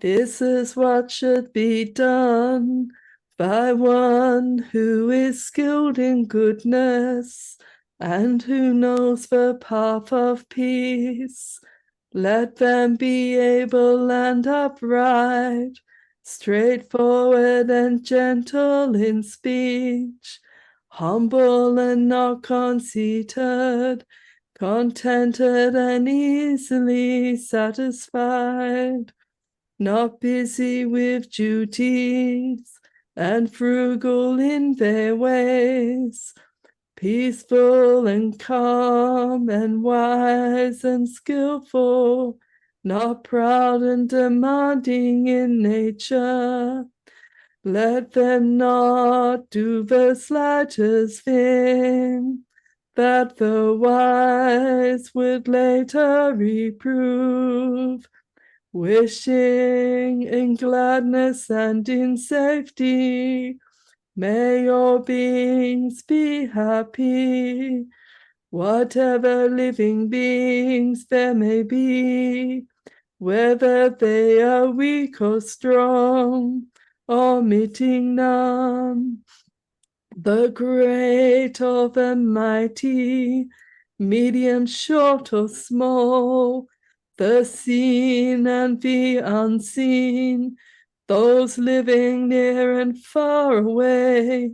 This is what should be done by one who is skilled in goodness and who knows the path of peace. Let them be able and upright, straightforward and gentle in speech, humble and not conceited, contented and easily satisfied, not busy with duties, and frugal in their ways, peaceful and calm and wise and skillful, not proud and demanding in nature. Let them not do the slightest thing that the wise would later reprove, wishing in gladness and in safety, may your beings be happy, whatever living beings there may be, whether they are weak or strong, omitting none, the great or the mighty, medium, short or small, the seen and the unseen, those living near and far away,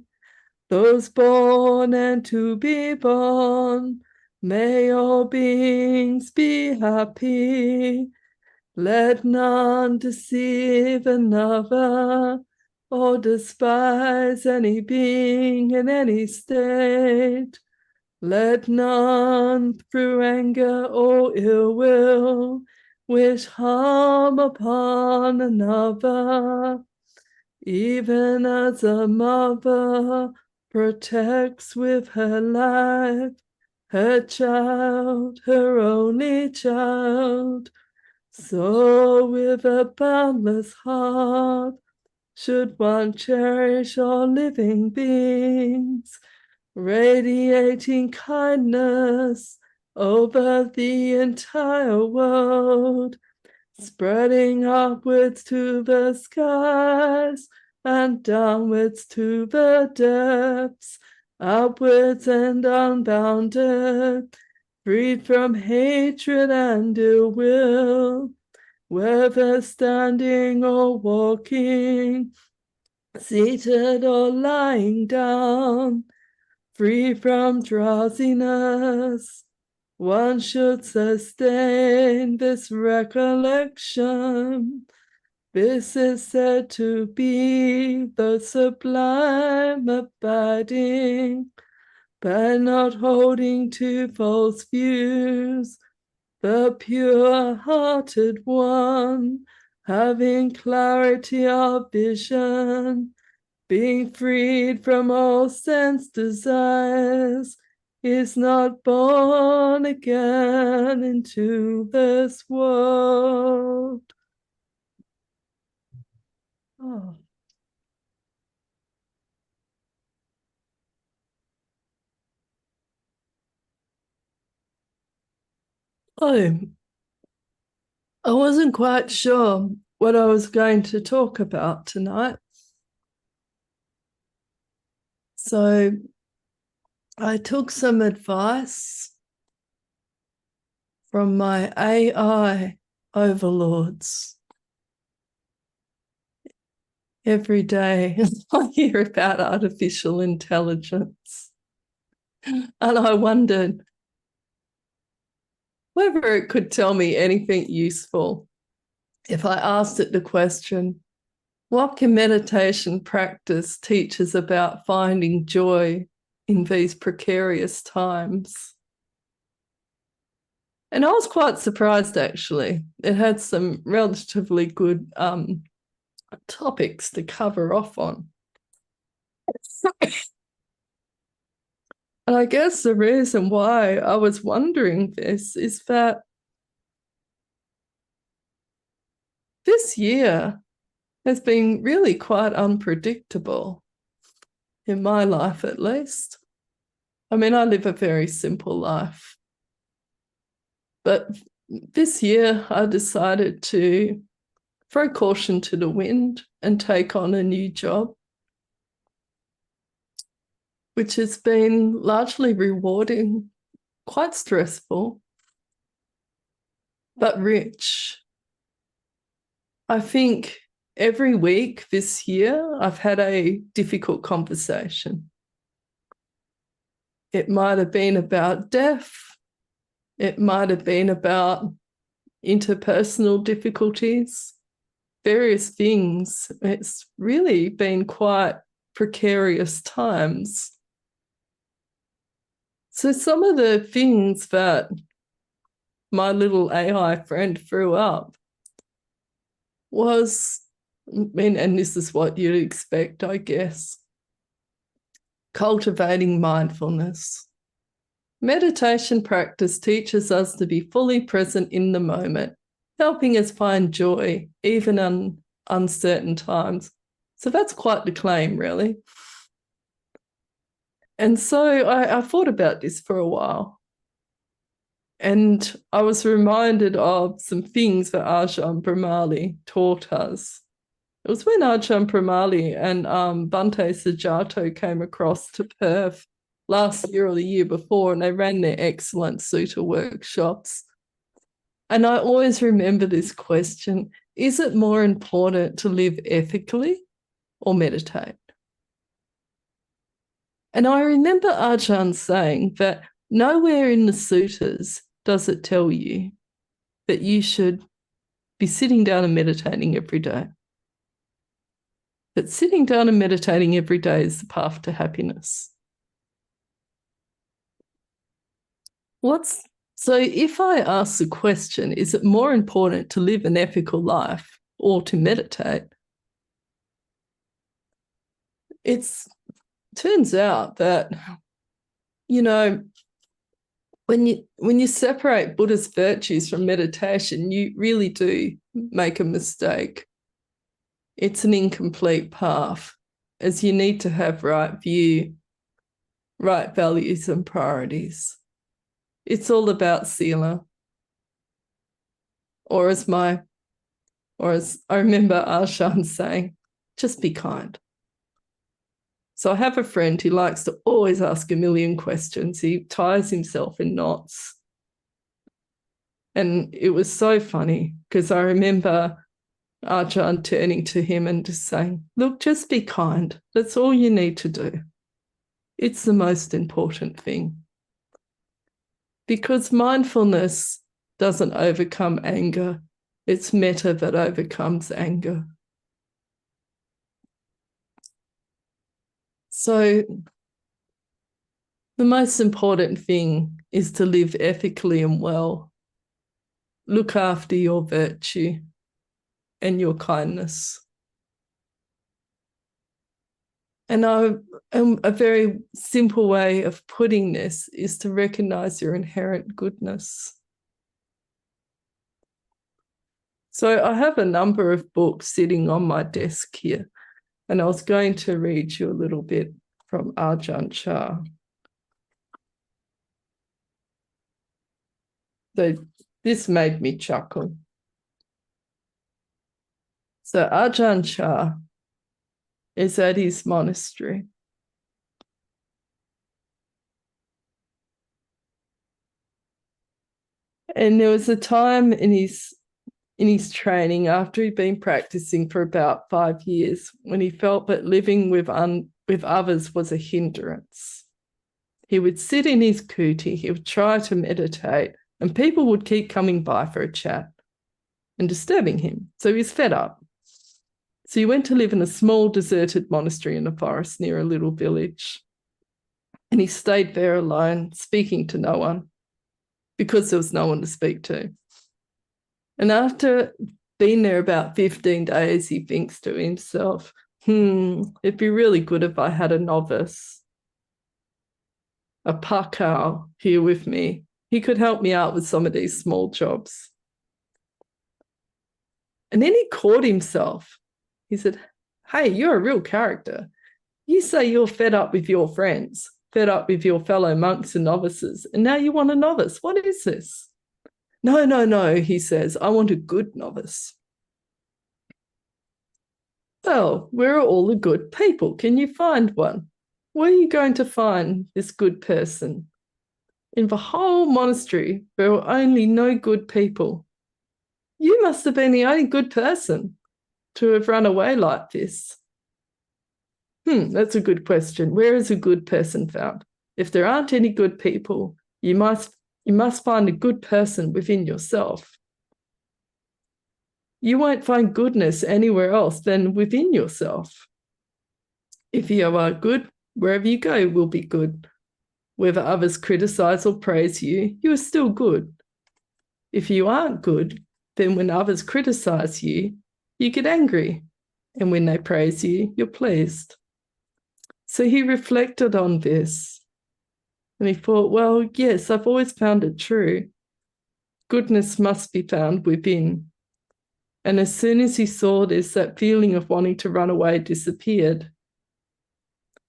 those born and to be born, may all beings be happy. Let none deceive another or despise any being in any state. Let none through anger or ill will wish harm upon another, even as a mother protects with her life her child, her only child. So with a boundless heart should one cherish all living beings, radiating kindness over the entire world, spreading upwards to the skies and downwards to the depths, outwards and unbounded, freed from hatred and ill will, whether standing or walking, seated or lying down, free from drowsiness. One should sustain this recollection. This is said to be the sublime abiding, by not holding to false views, the pure-hearted one, having clarity of vision, being freed from all sense desires, is not born again into this world. Oh. I wasn't quite sure what I was going to talk about tonight. So I took some advice from my AI overlords. Every day I hear about artificial intelligence, and I wondered whether it could tell me anything useful if I asked it the question, what can meditation practice teach us about finding joy in these precarious times? And I was quite surprised, actually. It had some relatively good topics to cover off on. And I guess the reason why I was wondering this is that this year has been really quite unpredictable, in my life at least. I mean, I live a very simple life. But this year I decided to throw caution to the wind and take on a new job, which has been largely rewarding, quite stressful, but rich. I think every week this year I've had a difficult conversation. It might have been about death. It might have been about interpersonal difficulties, various things. It's really been quite precarious times. So some of the things that my little AI friend threw up was, and this is what you'd expect, I guess, cultivating mindfulness. Meditation practice teaches us to be fully present in the moment, helping us find joy even in uncertain times. So that's quite the claim, really. And so I thought about this for a while. And I was reminded of some things that Ajahn Brahmali taught us. It was when Ajahn Brahmali and Bhante Sujato came across to Perth last year or the year before, and they ran their excellent Sutta workshops. And I always remember this question: is it more important to live ethically or meditate? And I remember Ajahn saying that nowhere in the suttas does it tell you that you should be sitting down and meditating every day. That sitting down and meditating every day is the path to happiness. So if I ask the question, is it more important to live an ethical life or to meditate? It turns out that, you know, when you separate Buddhist virtues from meditation, you really do make a mistake. It's an incomplete path, as you need to have right view, right values and priorities. It's all about sila. Or as I remember Ajahn saying, just be kind. So I have a friend who likes to always ask a million questions. He ties himself in knots. And it was so funny because I remember Ajahn turning to him and just saying, look, just be kind. That's all you need to do. It's the most important thing. Because mindfulness doesn't overcome anger. It's metta that overcomes anger. So the most important thing is to live ethically and well. Look after your virtue and your kindness. And a very simple way of putting this is to recognize your inherent goodness. So I have a number of books sitting on my desk here, and I was going to read you a little bit from Ajahn Chah. So this made me chuckle. So Ajahn Chah is at his monastery. And there was a time in his training, after he'd been practicing for about 5 years, when he felt that living with others was a hindrance. He would sit in his kuti, he would try to meditate, and people would keep coming by for a chat and disturbing him. So he was fed up. So he went to live in a small deserted monastery in the forest near a little village. And he stayed there alone, speaking to no one, because there was no one to speak to. And after being there about 15 days, he thinks to himself, it'd be really good if I had a novice, a pakau here with me. He could help me out with some of these small jobs. And then he caught himself. He said, hey, you're a real character. You say you're fed up with your friends, fed up with your fellow monks and novices, and now you want a novice. What is this? No, he says, I want a good novice. Well, where are all the good people? Can you find one? Where are you going to find this good person? In the whole monastery, there were only no good people. You must have been the only good person to have run away like this. That's a good question. Where is a good person found? If there aren't any good people, you must find a good person within yourself. You won't find goodness anywhere else than within yourself. If you are good, wherever you go will be good. Whether others criticize or praise you, you are still good. If you aren't good, then when others criticize you, you get angry. And when they praise you, you're pleased. So he reflected on this. And he thought, well, yes, I've always found it true. Goodness must be found within. And as soon as he saw this, that feeling of wanting to run away disappeared.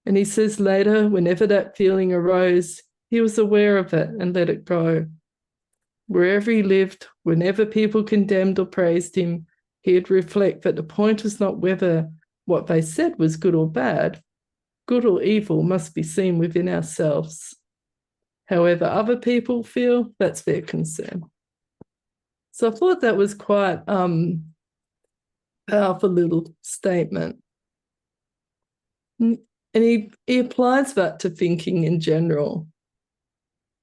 And he says later, whenever that feeling arose, he was aware of it and let it go. Wherever he lived, whenever people condemned or praised him, he'd reflect that the point is not whether what they said was good or bad. Good or evil must be seen within ourselves. However other people feel, that's their concern. So I thought that was quite a powerful little statement. And he applies that to thinking in general.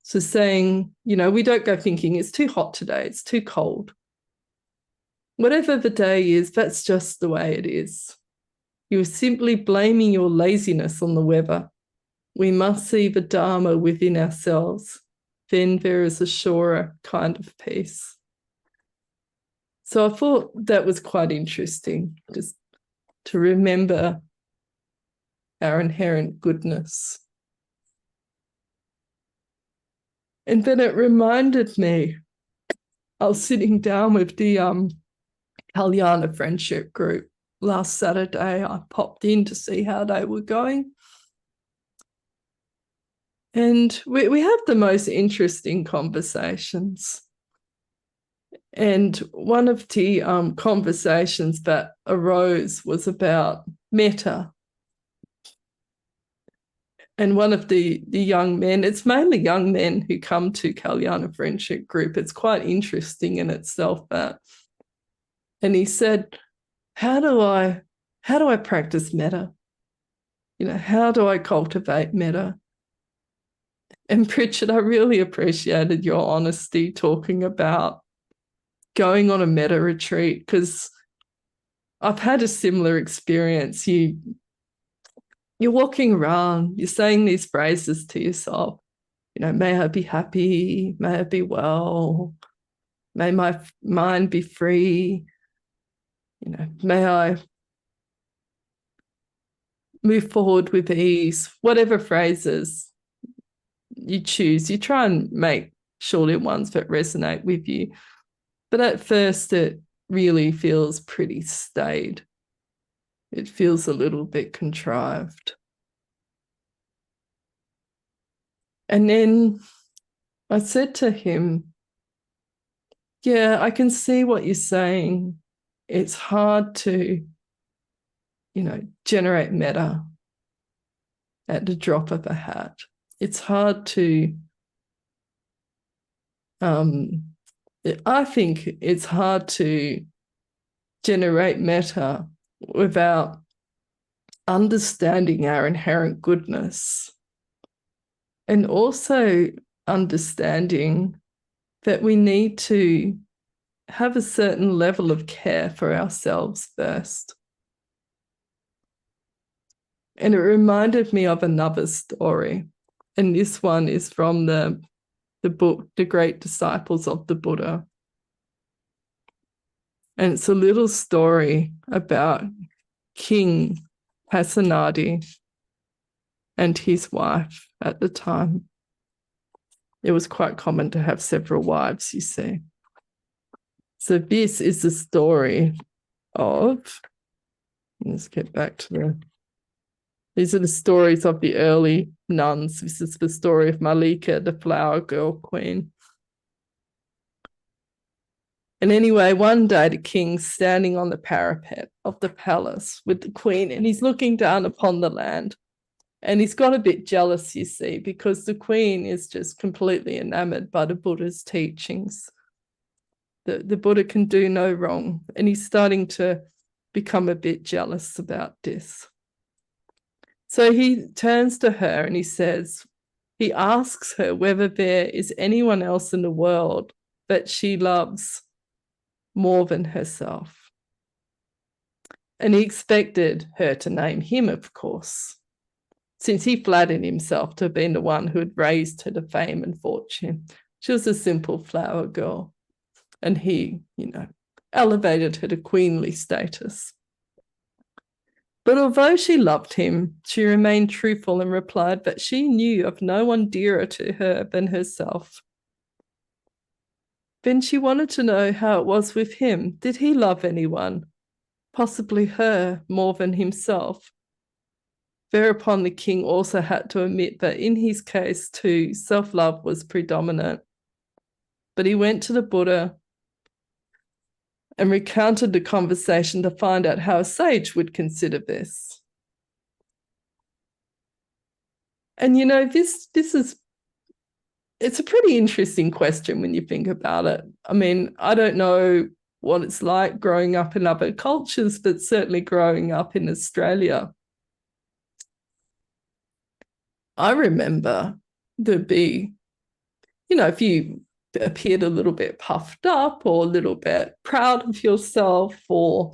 So saying, we don't go thinking, it's too hot today, it's too cold. Whatever the day is, that's just the way it is. You're simply blaming your laziness on the weather. We must see the Dharma within ourselves. Then there is a surer kind of peace. So I thought that was quite interesting, just to remember our inherent goodness. And then it reminded me, I was sitting down with the Kalyana Friendship Group last Saturday. I popped in to see how they were going. And we have the most interesting conversations. And one of the conversations that arose was about metta. And one of the young men, it's mainly young men who come to Kalyana Friendship Group. It's quite interesting in itself that. And he said, how do I practice metta? How do I cultivate metta? And Pritchard, I really appreciated your honesty talking about going on a metta retreat, because I've had a similar experience. You're walking around, you're saying these phrases to yourself, may I be happy, may I be well, may my mind be free, may I move forward with ease, whatever phrases you choose. You try and make sure they're ones that resonate with you. But at first, it really feels pretty staid. It feels a little bit contrived. And then I said to him, yeah, I can see what you're saying. It's hard to, generate metta at the drop of a hat. It's hard to, I think it's hard to generate metta without understanding our inherent goodness, and also understanding that we need to have a certain level of care for ourselves first. And it reminded me of another story. And this one is from the book, The Great Disciples of the Buddha. And it's a little story about King Pasenadi and his wife at the time. It was quite common to have several wives, you see. So this is the story of, let's get back to these are the stories of the early nuns. This is the story of Malika, the flower girl queen. And anyway, one day the king's standing on the parapet of the palace with the queen, and he's looking down upon the land. And he's got a bit jealous, you see, because the queen is just completely enamored by the Buddha's teachings. The Buddha can do no wrong. And he's starting to become a bit jealous about this. So he turns to her and he asks her whether there is anyone else in the world that she loves more than herself. And he expected her to name him, of course, since he flattered himself to have been the one who had raised her to fame and fortune. She was a simple flower girl, and he, elevated her to queenly status. But although she loved him, she remained truthful and replied that she knew of no one dearer to her than herself. Then she wanted to know how it was with him. Did he love anyone, possibly her, more than himself? Thereupon the king also had to admit that in his case too, self-love was predominant. But he went to the Buddha and recounted the conversation to find out how a sage would consider this. And it's a pretty interesting question when you think about it. I mean, I don't know what it's like growing up in other cultures, but certainly growing up in Australia, I remember there'd be, if you appeared a little bit puffed up or a little bit proud of yourself, or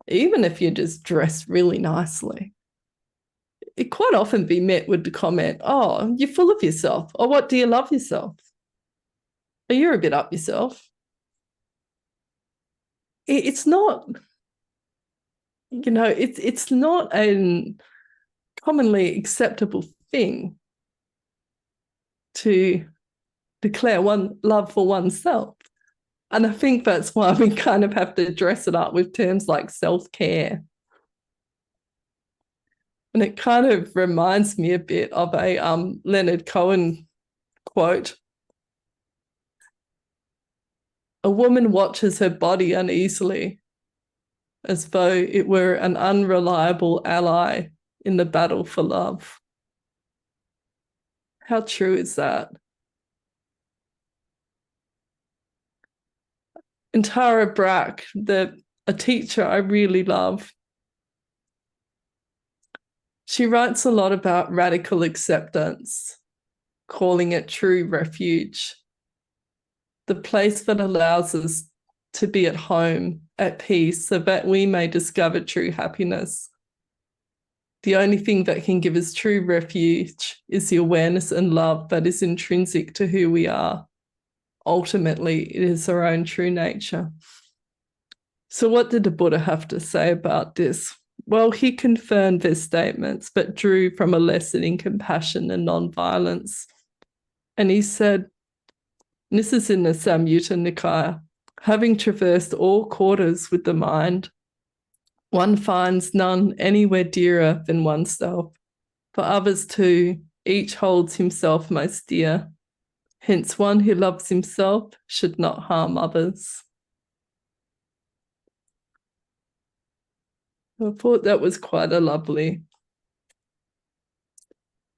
even if you just dressed really nicely, it quite often be met with the comment, "Oh, you're full of yourself," or "What do you love yourself?" Or "You're a bit up yourself." It's not, it's not a commonly acceptable thing to declare one love for oneself. And I think that's why we kind of have to dress it up with terms like self-care. And it kind of reminds me a bit of a Leonard Cohen quote. A woman watches her body uneasily, as though it were an unreliable ally in the battle for love. How true is that? And Tara Brach, a teacher I really love, she writes a lot about radical acceptance, calling it true refuge, the place that allows us to be at home, at peace, so that we may discover true happiness. The only thing that can give us true refuge is the awareness and love that is intrinsic to who we are. Ultimately, it is our own true nature. So what did the Buddha have to say about this? Well, he confirmed their statements, but drew from a lesson in compassion and non-violence. And he said, and this is in the Samyutta Nikaya, having traversed all quarters with the mind, one finds none anywhere dearer than oneself. For others too, each holds himself most dear. Hence, one who loves himself should not harm others. I thought that was quite a lovely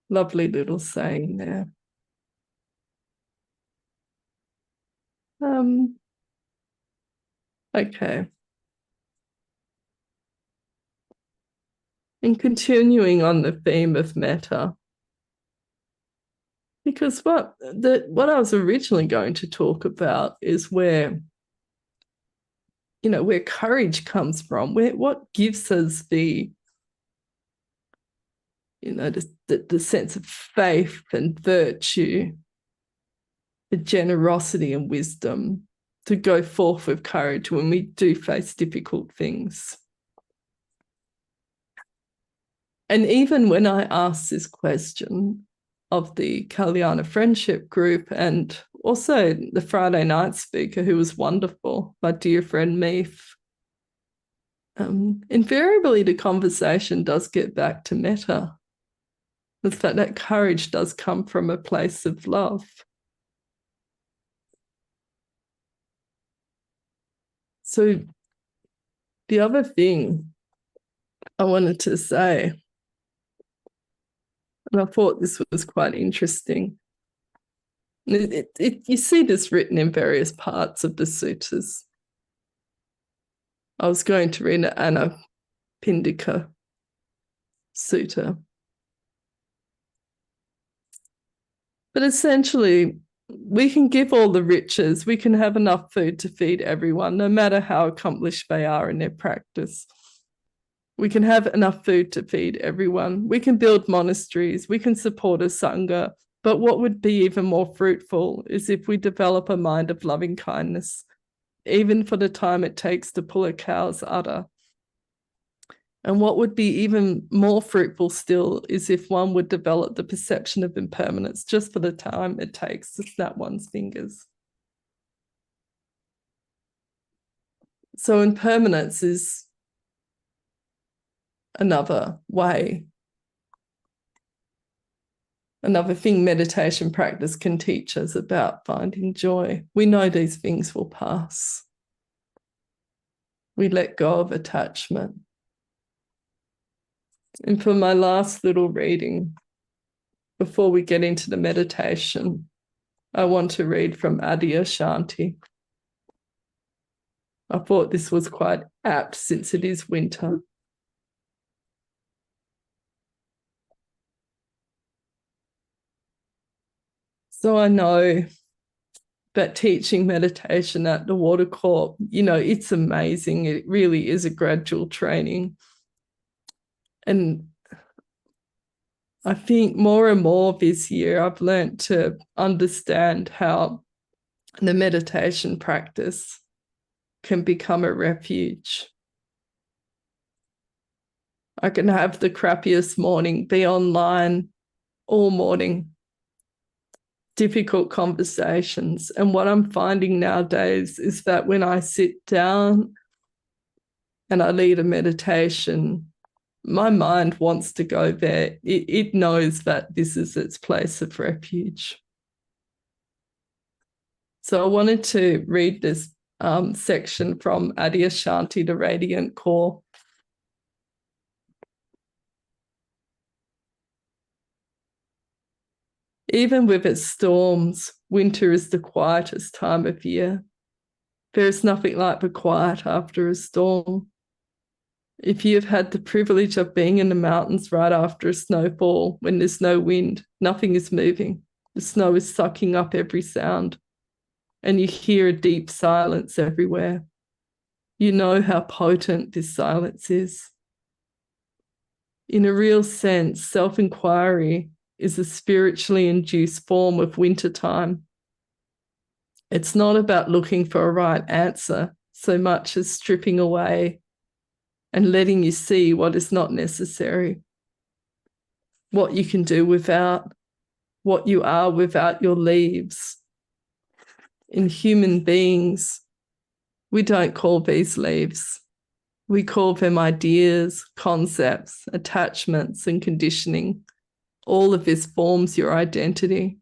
little saying there. Okay. And continuing on the theme of metta, because what I was originally going to talk about is where courage comes from, what gives us the sense of faith and virtue, the generosity and wisdom to go forth with courage when we do face difficult things. And even when I asked this question of the Kalyana Friendship Group and also the Friday night speaker, who was wonderful, my dear friend Meath, invariably the conversation does get back to metta. The fact that courage does come from a place of love. So the other thing I wanted to say, and I thought this was quite interesting, you see this written in various parts of the suttas. I was going to read an Pindika Sutta. But essentially, we can give all the riches, we can have enough food to feed everyone, no matter how accomplished they are in their practice. We can have enough food to feed everyone. We can build monasteries, we can support a sangha. But what would be even more fruitful is if we develop a mind of loving kindness, even for the time it takes to pull a cow's udder. And what would be even more fruitful still is if one would develop the perception of impermanence just for the time it takes to snap one's fingers. So impermanence is another way, another thing meditation practice can teach us about finding joy. We know these things will pass. We let go of attachment. And for my last little reading, before we get into the meditation, I want to read from Adyashanti. I thought this was quite apt since it is winter. So I know that teaching meditation at the water court, it's amazing. It really is a gradual training. And I think more and more this year, I've learned to understand how the meditation practice can become a refuge. I can have the crappiest morning, be online all morning, difficult conversations. And what I'm finding nowadays is that when I sit down and I lead a meditation, my mind wants to go there. It knows that this is its place of refuge. So I wanted to read this section from Adyashanti, the Radiant Core. Even with its storms, winter is the quietest time of year. There is nothing like the quiet after a storm. If you have had the privilege of being in the mountains right after a snowfall, when there's no wind, nothing is moving. The snow is sucking up every sound, and you hear a deep silence everywhere. You know how potent this silence is. In a real sense, self-inquiry is a spiritually induced form of wintertime. It's not about looking for a right answer so much as stripping away and letting you see what is not necessary, what you can do without, what you are without your leaves. In human beings, we don't call these leaves. We call them ideas, concepts, attachments, and conditioning. All of this forms your identity.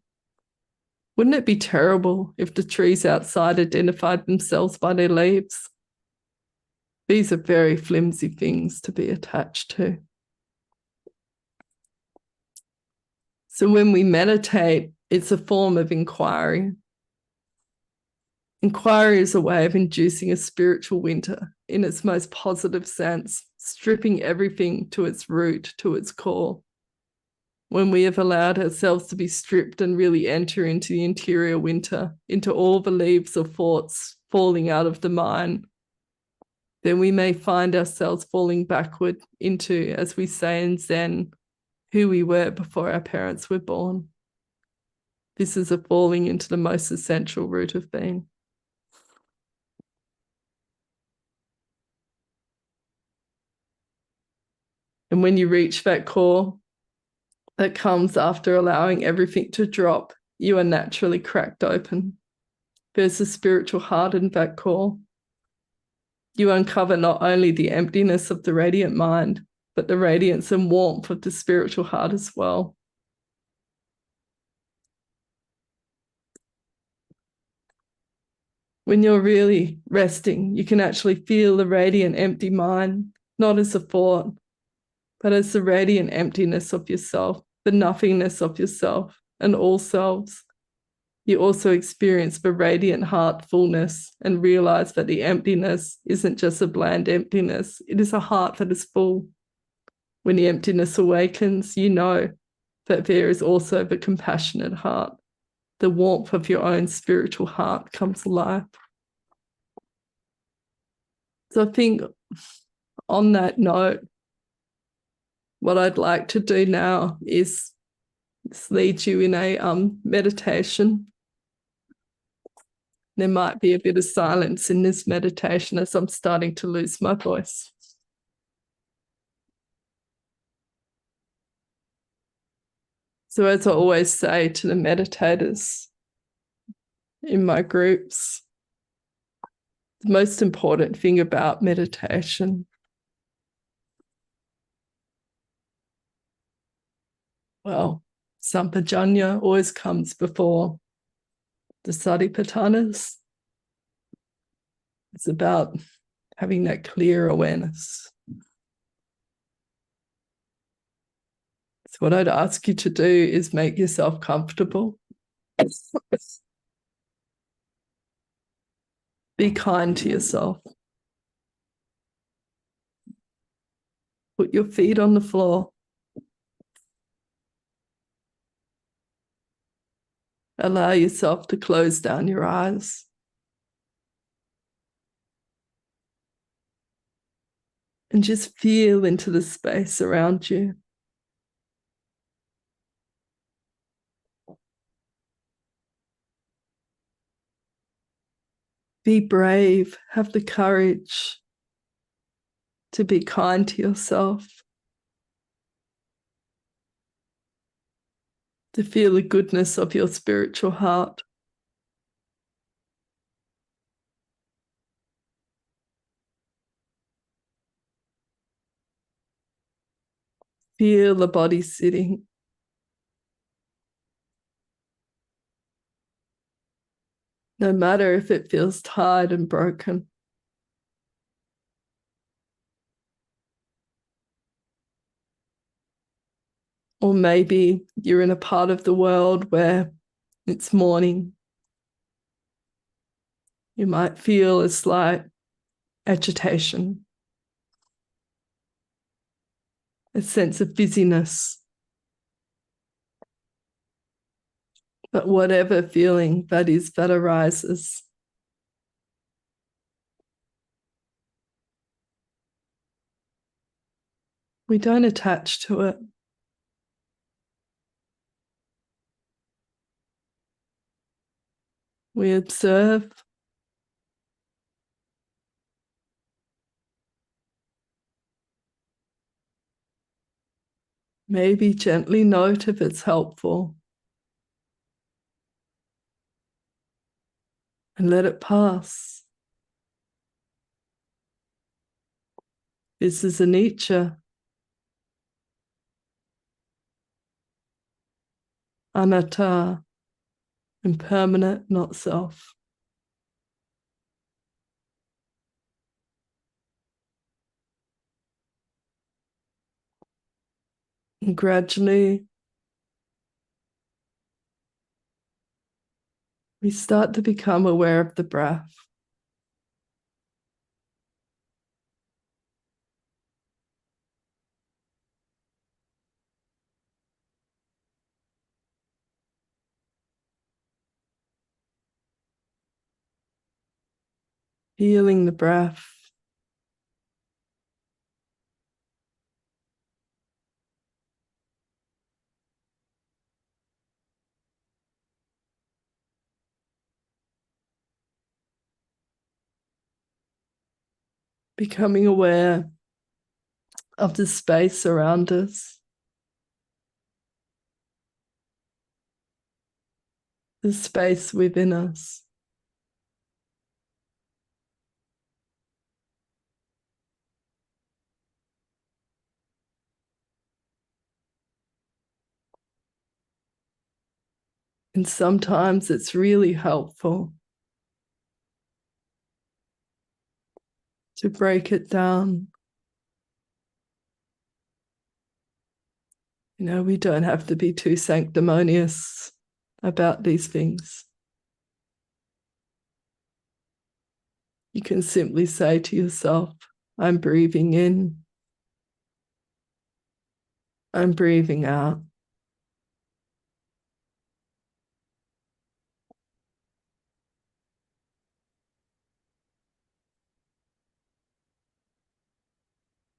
Wouldn't it be terrible if the trees outside identified themselves by their leaves? These are very flimsy things to be attached to. So when we meditate, it's a form of inquiry. Inquiry is a way of inducing a spiritual winter in its most positive sense, stripping everything to its root, to its core. When we have allowed ourselves to be stripped and really enter into the interior winter, into all the leaves of thoughts falling out of the mind, then we may find ourselves falling backward into, as we say in Zen, who we were before our parents were born. This is a falling into the most essential root of being. And when you reach that core that comes after allowing everything to drop, you are naturally cracked open. There's a spiritual heart in that core. You uncover not only the emptiness of the radiant mind, but the radiance and warmth of the spiritual heart as well. when you're really resting, you can actually feel the radiant empty mind, not as a thought, but as the radiant emptiness of yourself, the nothingness of yourself and all selves. You also experience the radiant heart fullness and realize that the emptiness isn't just a bland emptiness, it is a heart that is full. When the emptiness awakens, you know that there is also the compassionate heart. The warmth of your own spiritual heart comes alive. So I think on that note, what I'd like to do now is lead you in a meditation. There might be a bit of silence in this meditation as I'm starting to lose my voice. So as I always say to the meditators in my groups, the most important thing about meditation sampajanya always comes before the satipatthanas. It's about having that clear awareness. So what I'd ask you to do is make yourself comfortable. Be kind to yourself. Put your feet on the floor. Allow yourself to close down your eyes. And just feel into the space around you. Be brave, have the courage to be kind to yourself, to feel the goodness of your spiritual heart. Feel the body sitting. No matter if it feels tired and broken. Or maybe you're in a part of the world where it's morning. You might feel a slight agitation, a sense of busyness. But whatever feeling that arises, we don't attach to it. We observe. Maybe gently note if it's helpful. And let it pass. This is anicca, anatta, impermanent, not self. And gradually, we start to become aware of the breath. Feeling the breath. Becoming aware of the space around us, the space within us. And sometimes it's really helpful to break it down. You know, we don't have to be too sanctimonious about these things. You can simply say to yourself, I'm breathing in, I'm breathing out.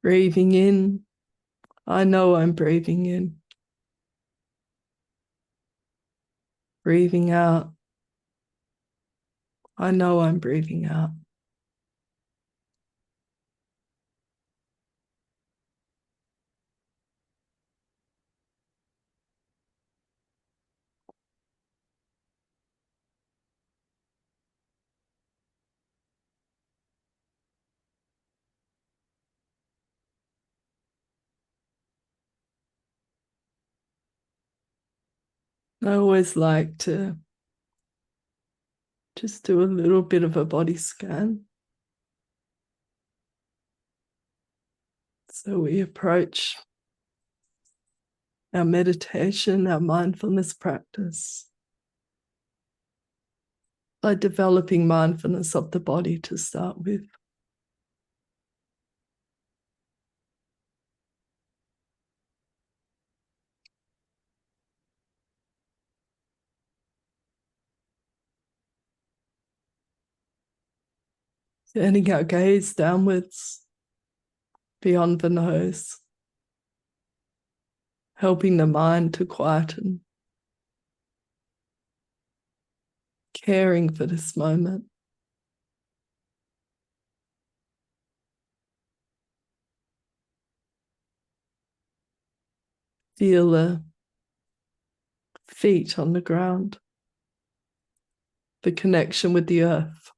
Breathing in, I know I'm breathing in. Breathing out, I know I'm breathing out. I always like to just do a little bit of a body scan. So we approach our meditation, our mindfulness practice by developing mindfulness of the body to start with. Turning our gaze downwards beyond the nose, helping the mind to quieten, caring for this moment. Feel the feet on the ground, the connection with the earth.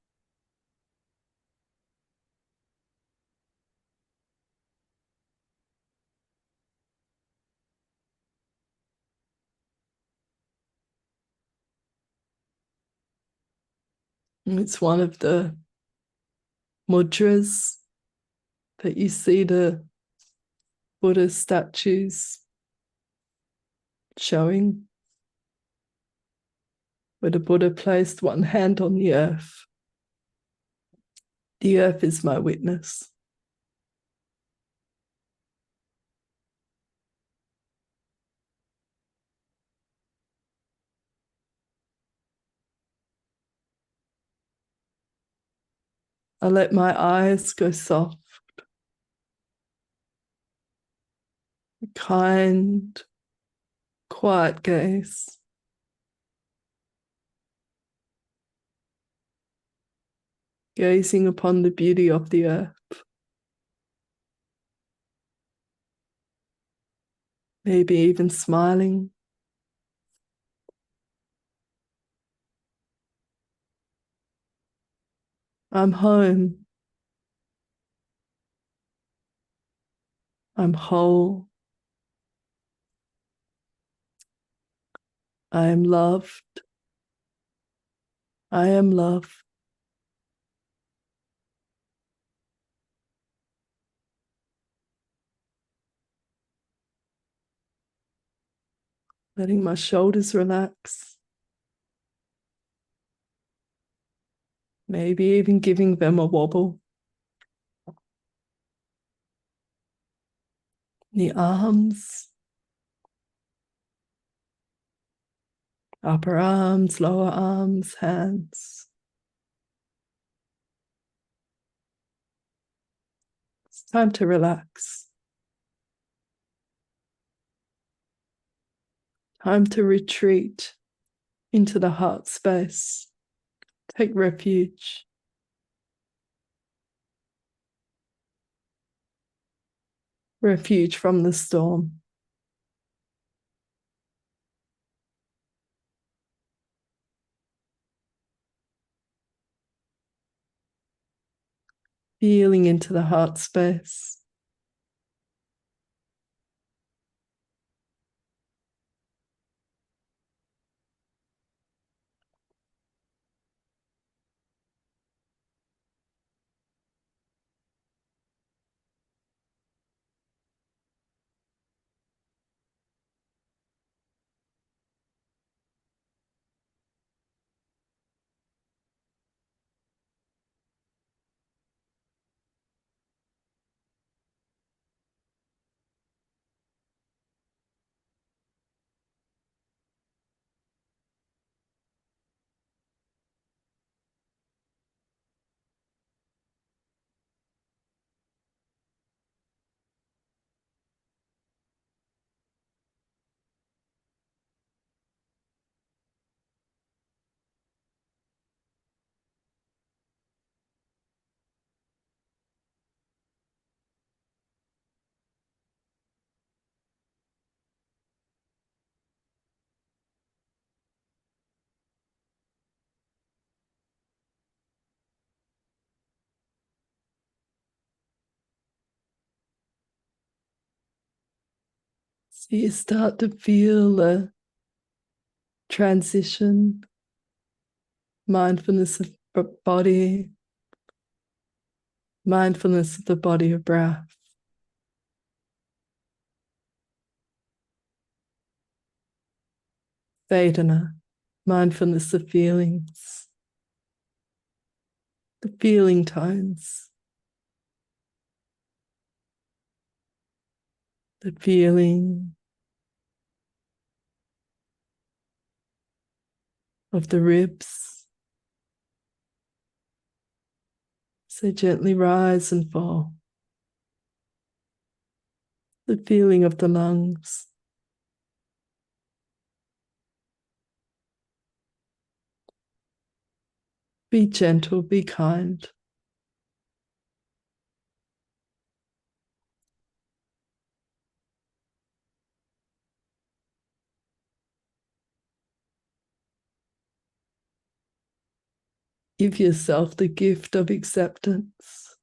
And it's one of the mudras that you see the Buddha statues showing, where the Buddha placed one hand on the earth. The earth is my witness. I let my eyes go soft, a kind, quiet gaze. Gazing upon the beauty of the earth. Maybe even smiling. I'm home. I'm whole. I am loved. I am love. Letting my shoulders relax. Maybe even giving them a wobble. The arms, upper arms, lower arms, hands. It's time to relax. Time to retreat into the heart space. Take refuge. Refuge from the storm. Feeling into the heart space. You start to feel the transition, mindfulness of body, mindfulness of the body of breath. Vedana, mindfulness of feelings, the feeling tones, the feeling of the ribs. So gently rise and fall. The feeling of the lungs. Be gentle, be kind. Give yourself the gift of acceptance.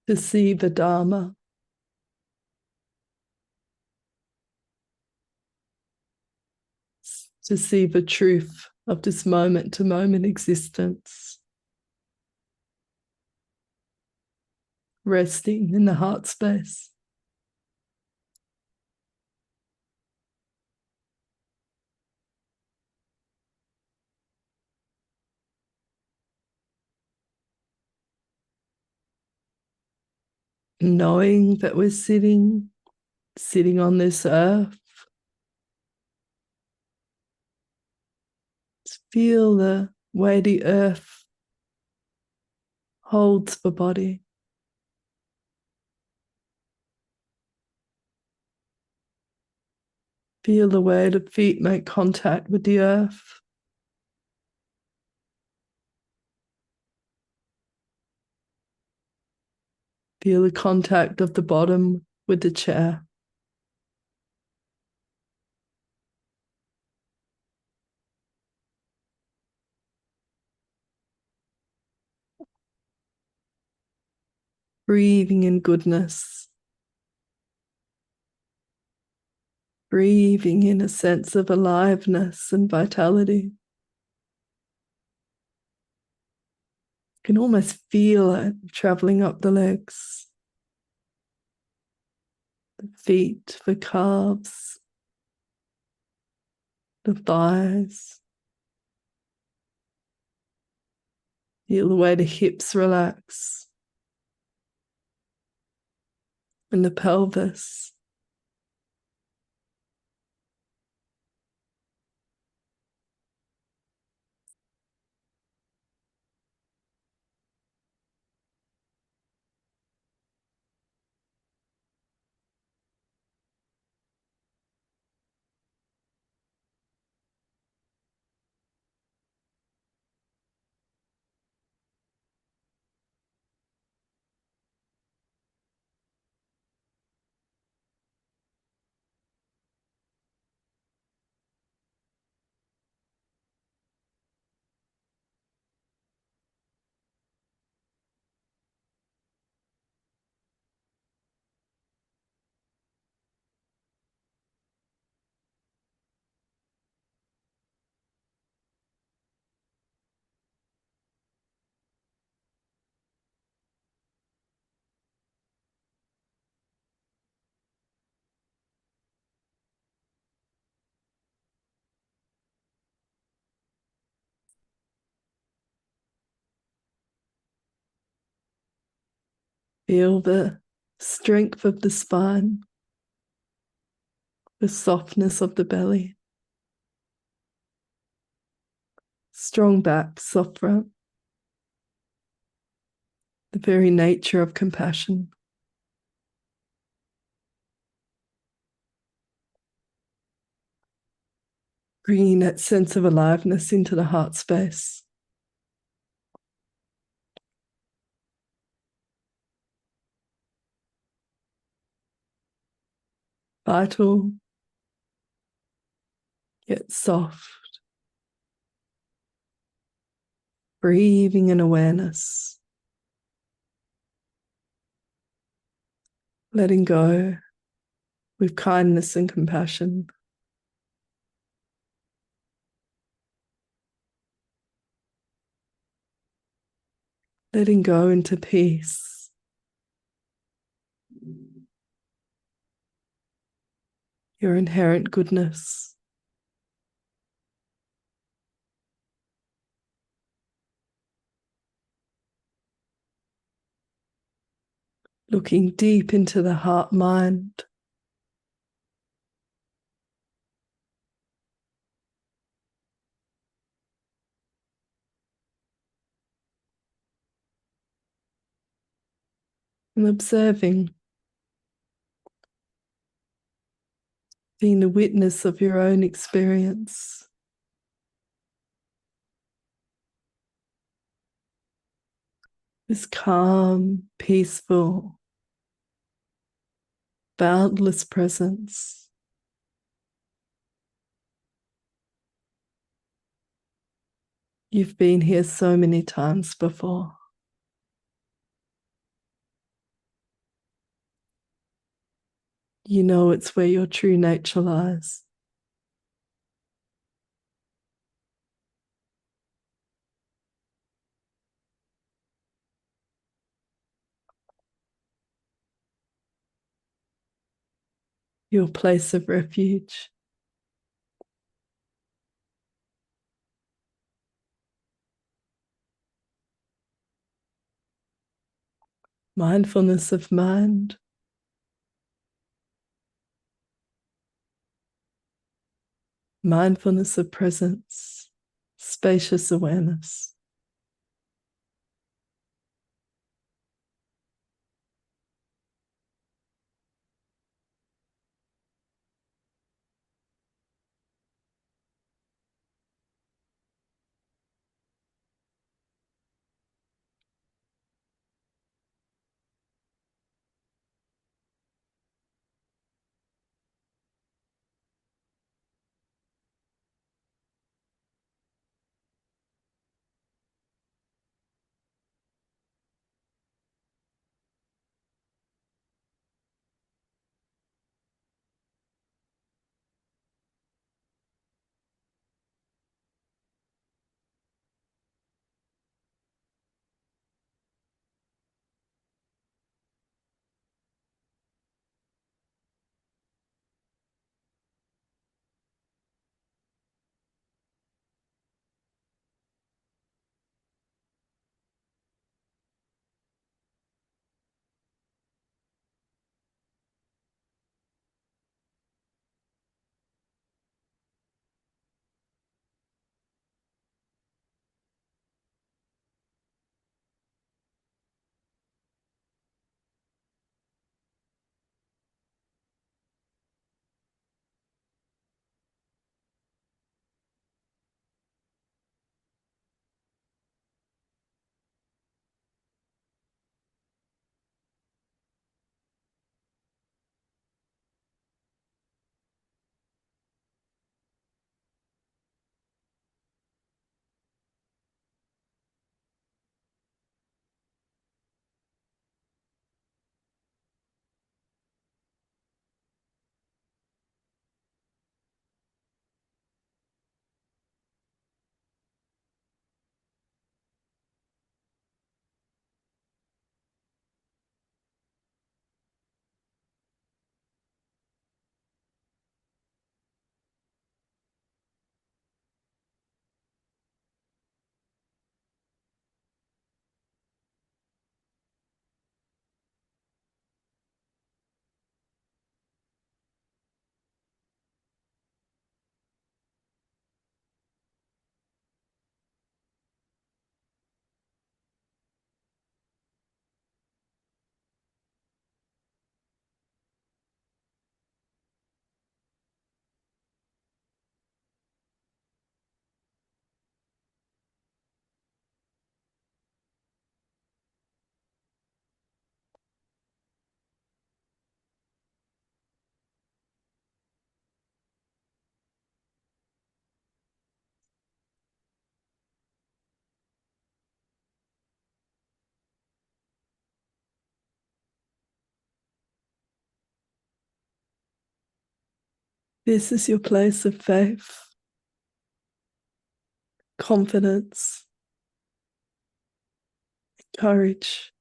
To see the Dharma, to see the truth of this moment-to-moment existence, resting in the heart space. Knowing that we're sitting on this earth. Feel the way the earth holds the body. Feel the way the feet make contact with the earth. Feel the contact of the bottom with the chair. Breathing in goodness. Breathing in a sense of aliveness and vitality. You can almost feel it traveling up the legs, the feet, the calves, the thighs. Feel the way the hips relax and the pelvis. Feel the strength of the spine, the softness of the belly, strong back, soft front, the very nature of compassion. Bringing that sense of aliveness into the heart space. Vital, yet soft. Breathing in awareness. Letting go with kindness and compassion. Letting go into peace. Your inherent goodness. Looking deep into the heart mind. And observing. Being the witness of your own experience. This calm, peaceful, boundless presence. You've been here so many times before. You know it's where your true nature lies. Your place of refuge. Mindfulness of mind. Mindfulness of presence. Spacious awareness. This is your place of faith, confidence, courage.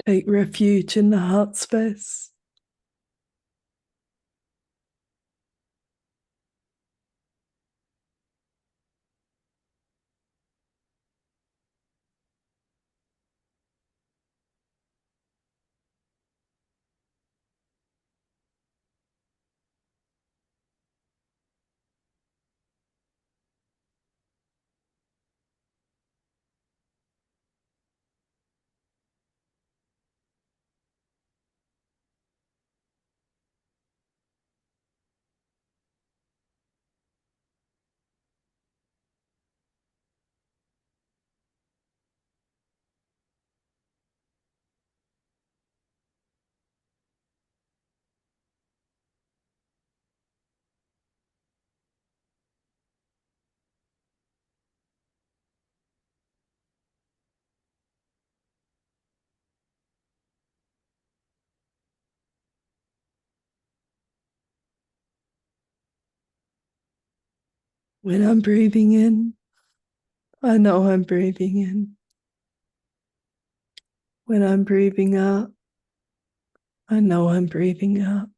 Take refuge in the heart space. When I'm breathing in, I know I'm breathing in. When I'm breathing out, I know I'm breathing out.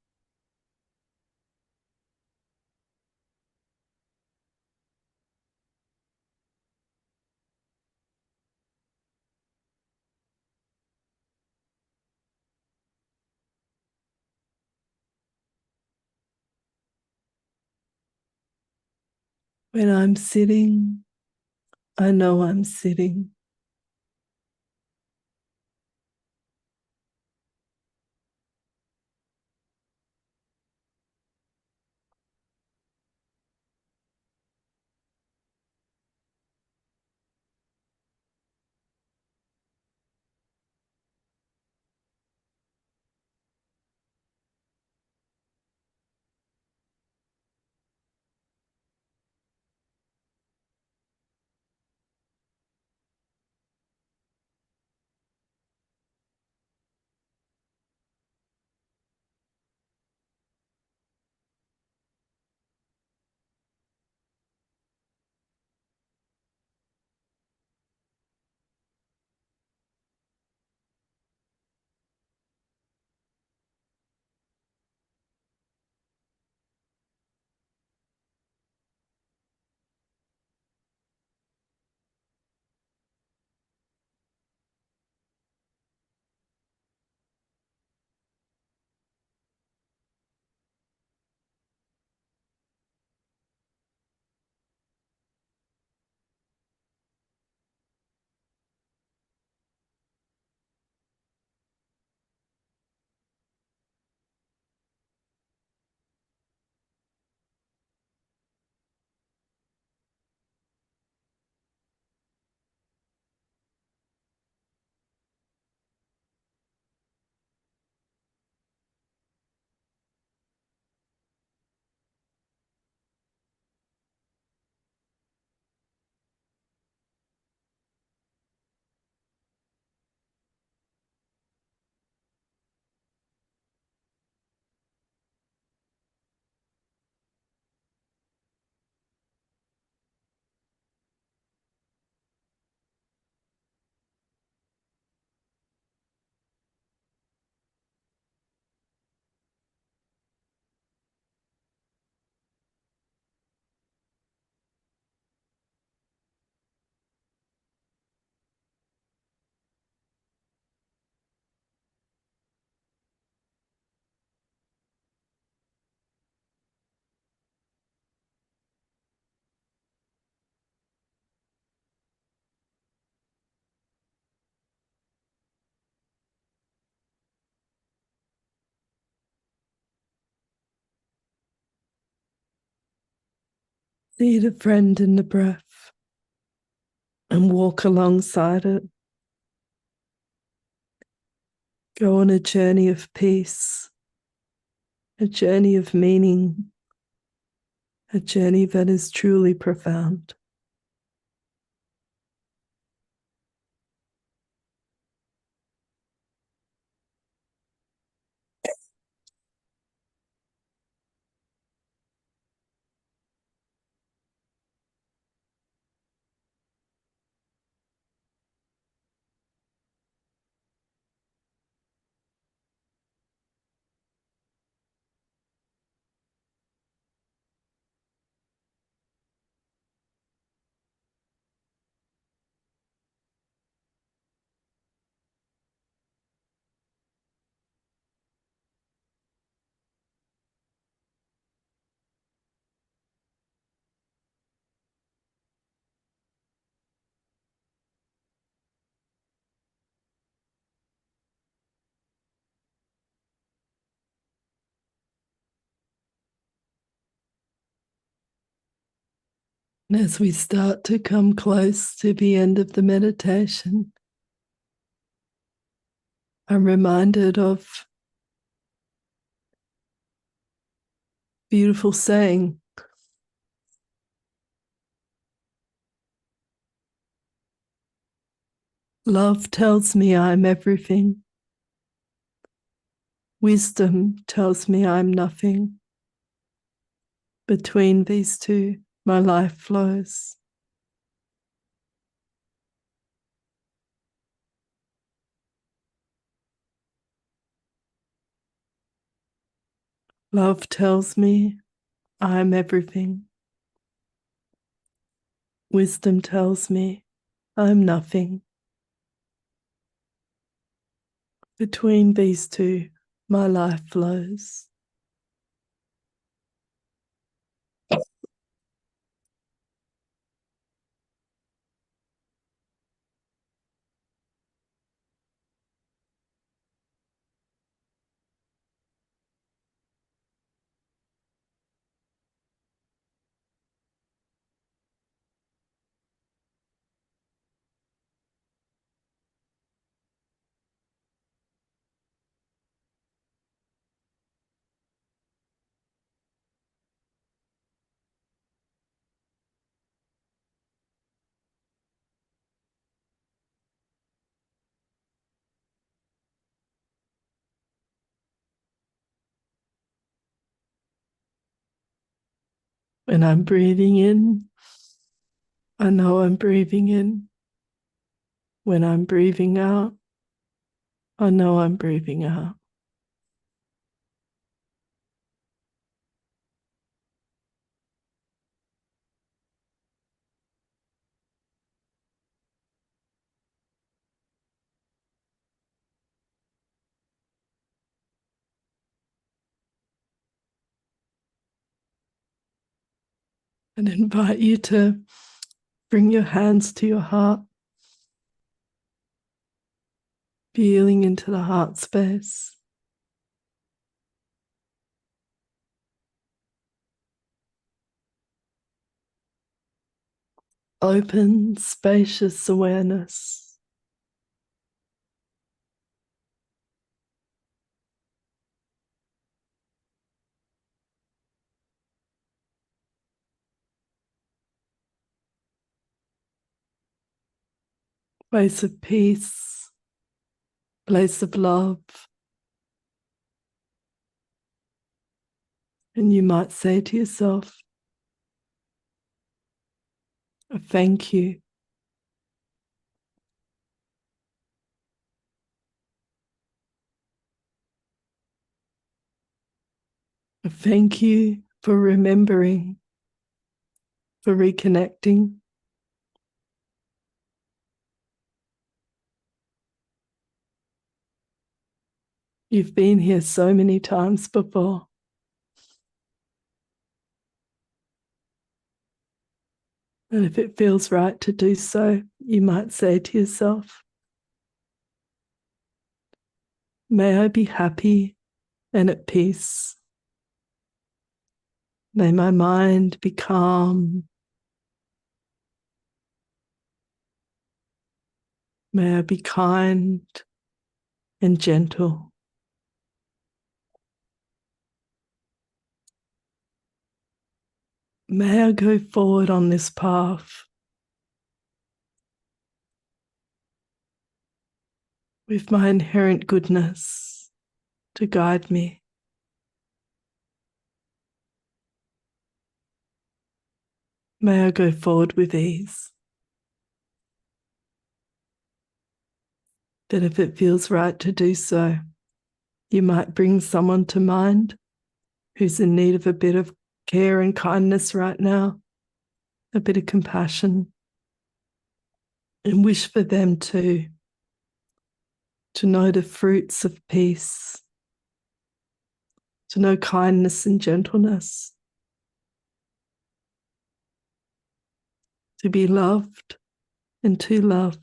When I'm sitting, I know I'm sitting. Meet a friend in the breath and walk alongside it. Go on a journey of peace, a journey of meaning, a journey that is truly profound. And as we start to come close to the end of the meditation, I'm reminded of beautiful saying. Love tells me I'm everything. Wisdom tells me I'm nothing. Between these two, my life flows. Love tells me I'm everything. Wisdom tells me I'm nothing. Between these two, my life flows. When I'm breathing in, I know I'm breathing in. When I'm breathing out, I know I'm breathing out. And invite you to bring your hands to your heart, feeling into the heart space. Open, spacious awareness. Place of peace, place of love. And you might say to yourself, a thank you. A thank you for remembering, for reconnecting. You've been here so many times before. And if it feels right to do so, you might say to yourself, may I be happy and at peace. May my mind be calm May I be kind and gentle. May I go forward on this path with my inherent goodness to guide me. May I go forward with ease. That if it feels right to do so, you might bring someone to mind who's in need of a bit of care and kindness right now, a bit of compassion, and wish for them to know the fruits of peace, to know kindness and gentleness, to be loved and to love,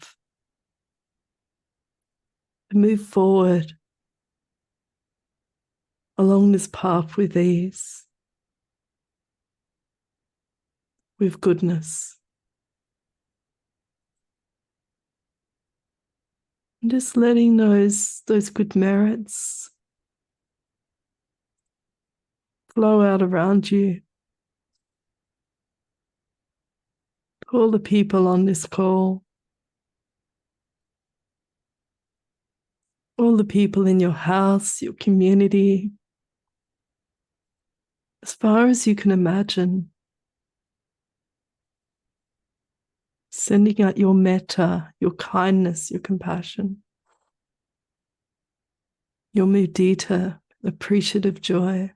to move forward along this path with ease, with goodness. And just letting those good merits flow out around you. All the people on this call, all the people in your house, your community, as far as you can imagine, sending out your metta, your kindness, your compassion, your mudita, appreciative joy,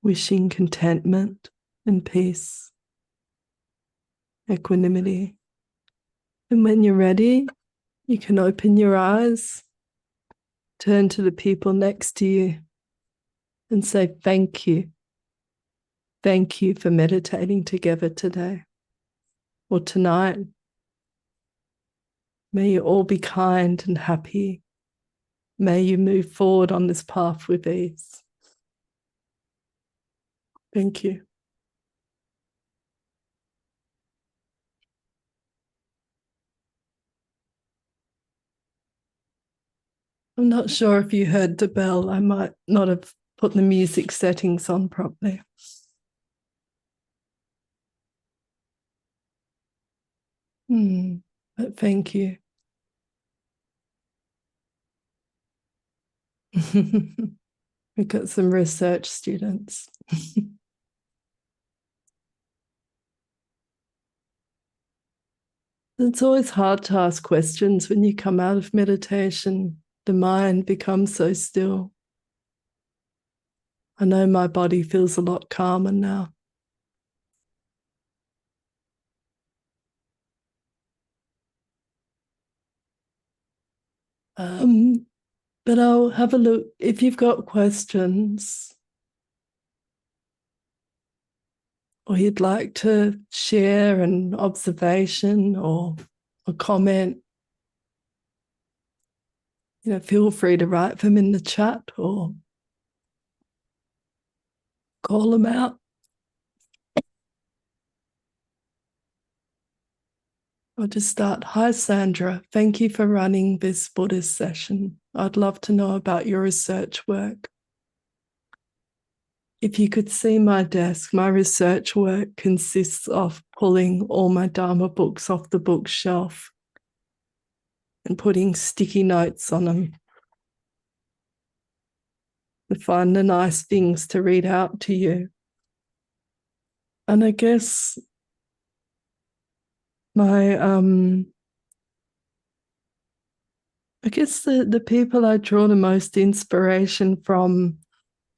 wishing contentment and peace, equanimity. And when you're ready, you can open your eyes, turn to the people next to you and say, thank you. Thank you for meditating together today or tonight. May you all be kind and happy. May you move forward on this path with ease. Thank you. I'm not sure if you heard the bell. I might not have put the music settings on properly. But thank you. We've got some research students. It's always hard to ask questions when you come out of meditation. The mind becomes so still. I know my body feels a lot calmer now. But I'll have a look. If you've got questions or you'd like to share an observation or a comment, feel free to write them in the chat or call them out. I'll just start. Hi, Sandra. Thank you for running this Buddhist session. I'd love to know about your research work. If you could see my desk, my research work consists of pulling all my Dharma books off the bookshelf and putting sticky notes on them to find the nice things to read out to you. And I guess the people I draw the most inspiration from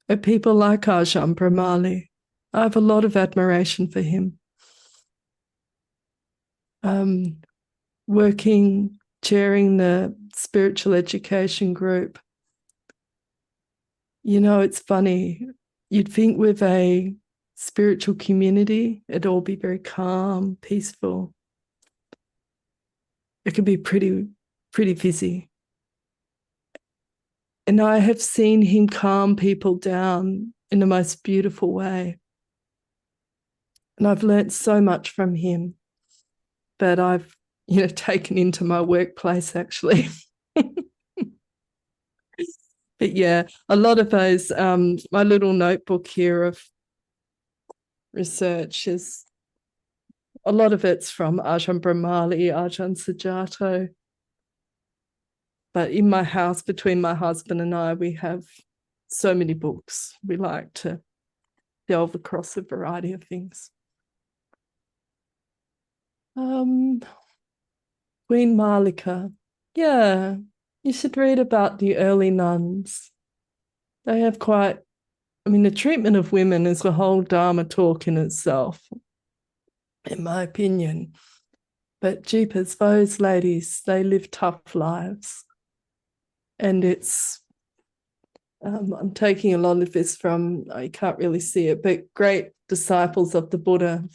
are people like Ajahn Brahmali. I have a lot of admiration for him. Chairing the Spiritual Education Group. It's funny. You'd think with a spiritual community, it'd all be very calm, peaceful. It could be pretty busy. And I have seen him calm people down in the most beautiful way. And I've learnt so much from him. but I've, taken into my workplace actually. But yeah, a lot of those, my little notebook here of research is, a lot of it's from Ajahn Brahmali, Ajahn Sujato. But in my house, between my husband and I, we have so many books. We like to delve across a variety of things. Queen Malika. Yeah, you should read about the early nuns. They have the treatment of women is a whole Dharma talk in itself, in my opinion. But jeepers, those ladies, they live tough lives. And it's, I'm taking a lot of this from, I can't really see it, but great disciples of the Buddha.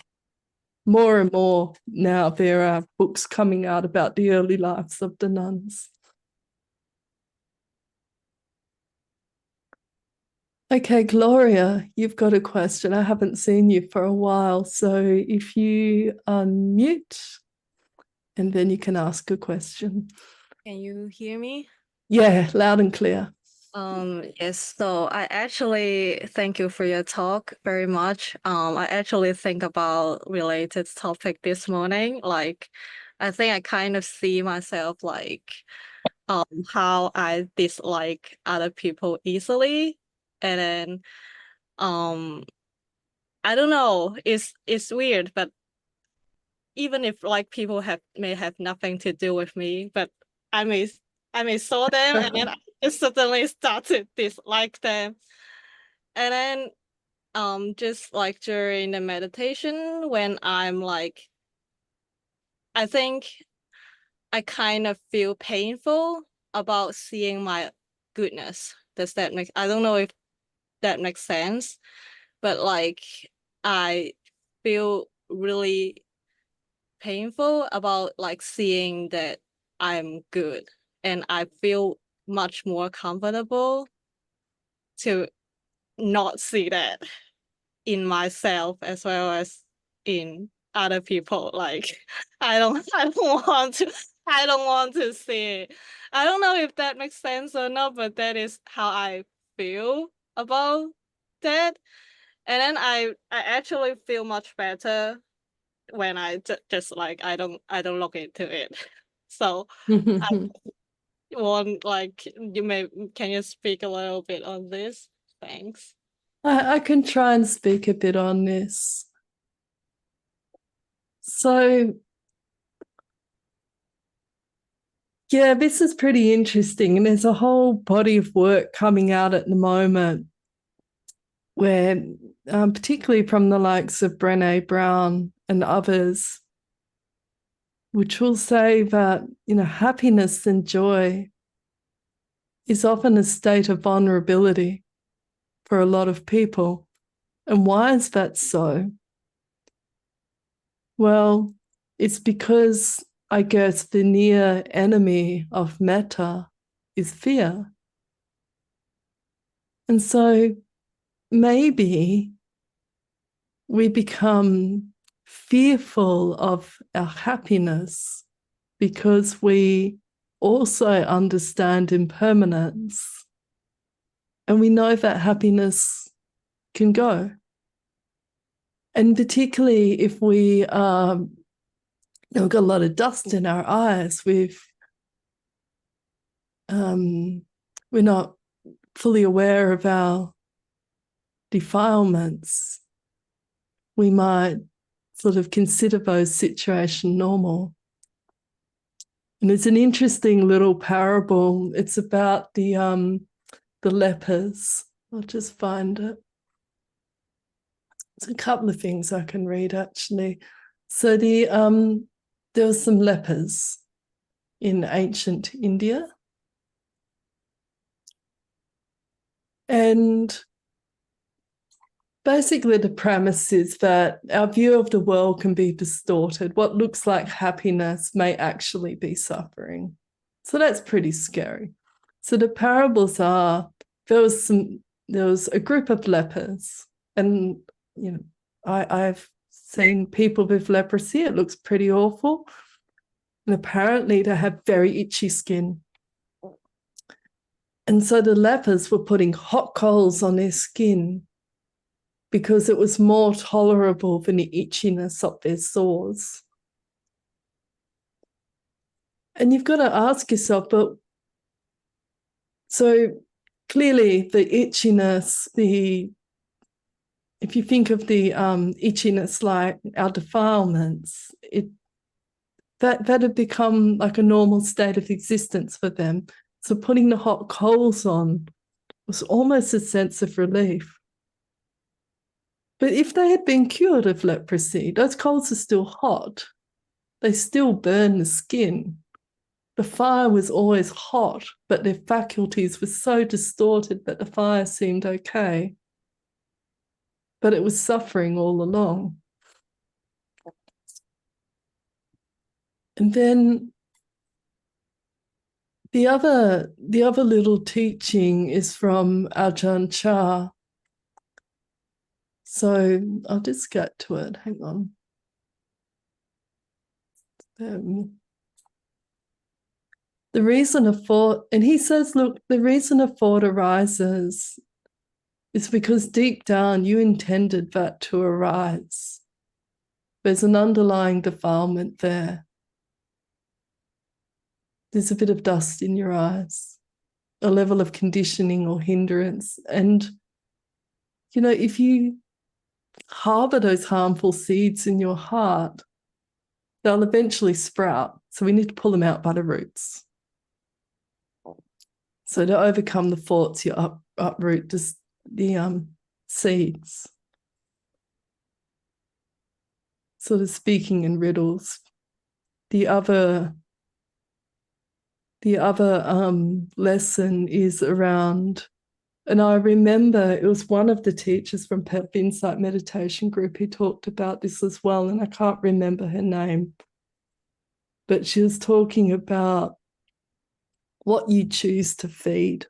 More and more now there are books coming out about the early lives of the nuns. Okay, Gloria, you've got a question. I haven't seen you for a while, so if you unmute, and then you can ask a question. Can you hear me? Yeah, loud and clear. Yes, so I actually thank you for your talk very much. I actually think about related topic this morning. Like, I think I kind of see myself like how I dislike other people easily. And then I don't know, it's weird, but even if like people may have nothing to do with me, but I may saw them and then I just suddenly start to dislike them. And then just like during the meditation when I'm like, I think I kind of feel painful about seeing my goodness. Does that make, I don't know if that makes sense, but like I feel really painful about like seeing that I'm good, and I feel much more comfortable to not see that in myself as well as in other people. Like I don't want to see it. I don't know if that makes sense or not, but that is how I feel about that. And then I actually feel much better when I just like I don't look into it. So I want like can you speak a little bit on this? Thanks. I can try and speak a bit on this. So, yeah, this is pretty interesting. And there's a whole body of work coming out at the moment where, particularly from the likes of Brené Brown and others, which will say that, happiness and joy is often a state of vulnerability for a lot of people. And why is that so? Well, it's because I guess the near enemy of metta is fear. And so maybe we become fearful of our happiness because we also understand impermanence. And we know that happiness can go. And particularly if we've got a lot of dust in our eyes, we're not fully aware of our defilements, we might sort of consider those situations normal. And it's an interesting little parable. It's about the lepers. I'll just find it. There's a couple of things I can read actually. So there were some lepers in ancient India. And basically the premise is that our view of the world can be distorted. What looks like happiness may actually be suffering. So that's pretty scary. So the parables are, there was a group of lepers, and I've seen people with leprosy. It looks pretty awful. And apparently they have very itchy skin. And so the lepers were putting hot coals on their skin because it was more tolerable than the itchiness of their sores. And you've got to ask yourself, but so clearly the itchiness, if you think of the itchiness like our defilements, that had become like a normal state of existence for them. So putting the hot coals on was almost a sense of relief. But if they had been cured of leprosy, those coals are still hot. They still burn the skin. The fire was always hot, but their faculties were so distorted that the fire seemed okay. But it was suffering all along. And then the other little teaching is from Ajahn Chah. So I'll just get to it. Hang on. The reason a thought, and he says, look, the reason a thought arises is because deep down you intended that to arise. There's an underlying defilement there. There's a bit of dust in your eyes, a level of conditioning or hindrance. And, you know, if you harbor those harmful seeds in your heart, they'll eventually sprout. So we need to pull them out by the roots. So to overcome the thoughts, you uproot just the seeds. Sort of speaking in riddles. The other lesson is around, and I remember it was one of the teachers from Perth Insight Meditation Group who talked about this as well, and I can't remember her name, but she was talking about what you choose to feed.